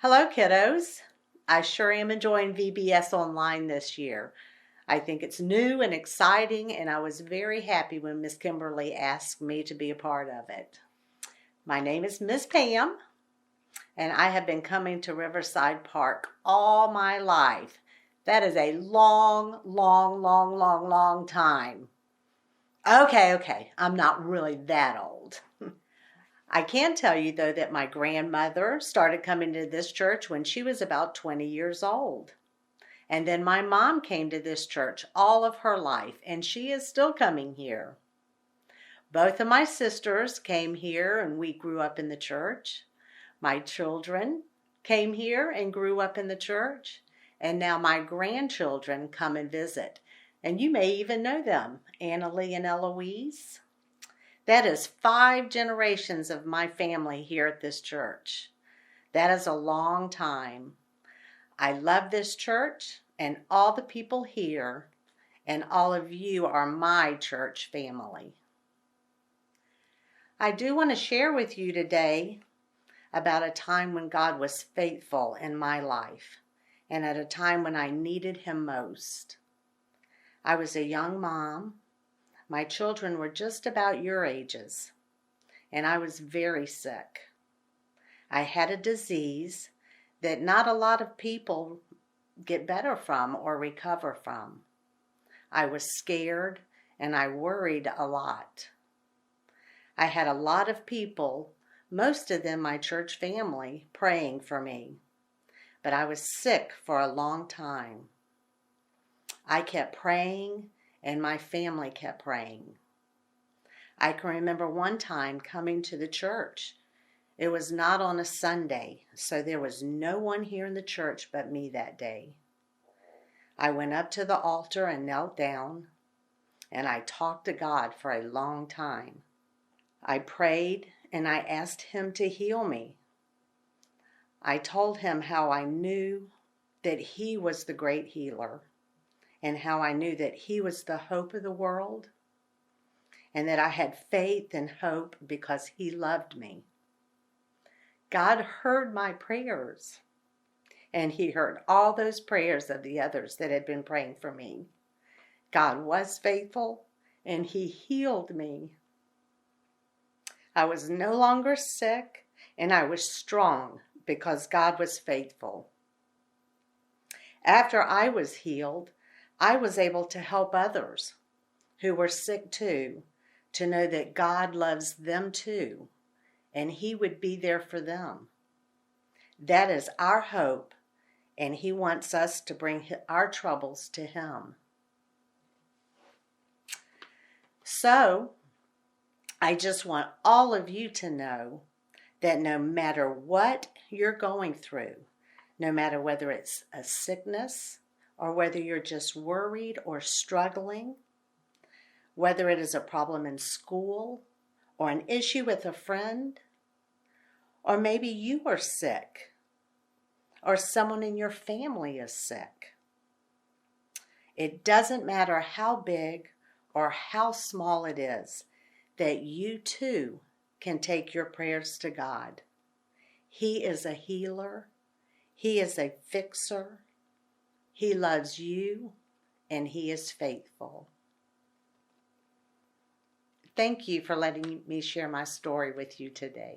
Hello, kiddos. I sure am enjoying VBS Online this year. I think it's new and exciting, and I was very happy when Miss Kimberly asked me to be a part of it. My name is Miss Pam, and I have been coming to Riverside Park all my life. That is a long time. Okay, I'm not really that old. I can tell you, though, that my grandmother started coming to this church when she was about 20 years old. And then my mom came to this church all of her life, and she is still coming here. Both of my sisters came here, and we grew up in the church. My children came here and grew up in the church. And now my grandchildren come and visit. And you may even know them, Annalie and Eloise. That is 5 generations of my family here at this church. That is a long time. I love this church and all the people here, and all of you are my church family. I do want to share with you today about a time when God was faithful in my life, and at a time when I needed Him most. I was a young mom. My children were just about your ages, and I was very sick. I had a disease that not a lot of people get better from or recover from. I was scared and I worried a lot. I had a lot of people, most of them my church family, praying for me, but I was sick for a long time. I kept praying, and my family kept praying. I can remember one time coming to the church. It was not on a Sunday, so there was no one here in the church but me that day. I went up to the altar and knelt down, and I talked to God for a long time. I prayed, and I asked Him to heal me. I told Him how I knew that He was the great healer, and how I knew that He was the hope of the world, and that I had faith and hope because He loved me. God heard my prayers, and He heard all those prayers of the others that had been praying for me. God was faithful, and He healed me. I was no longer sick, and I was strong because God was faithful. After I was healed, I was able to help others who were sick too, to know that God loves them too, and He would be there for them. That is our hope, and He wants us to bring our troubles to Him. So, I just want all of you to know that no matter what you're going through, no matter whether it's a sickness or whether you're just worried or struggling, whether it is a problem in school or an issue with a friend, or maybe you are sick or someone in your family is sick. It doesn't matter how big or how small it is, that you too can take your prayers to God. He is a healer. He is a fixer. He loves you, and He is faithful. Thank you for letting me share my story with you today.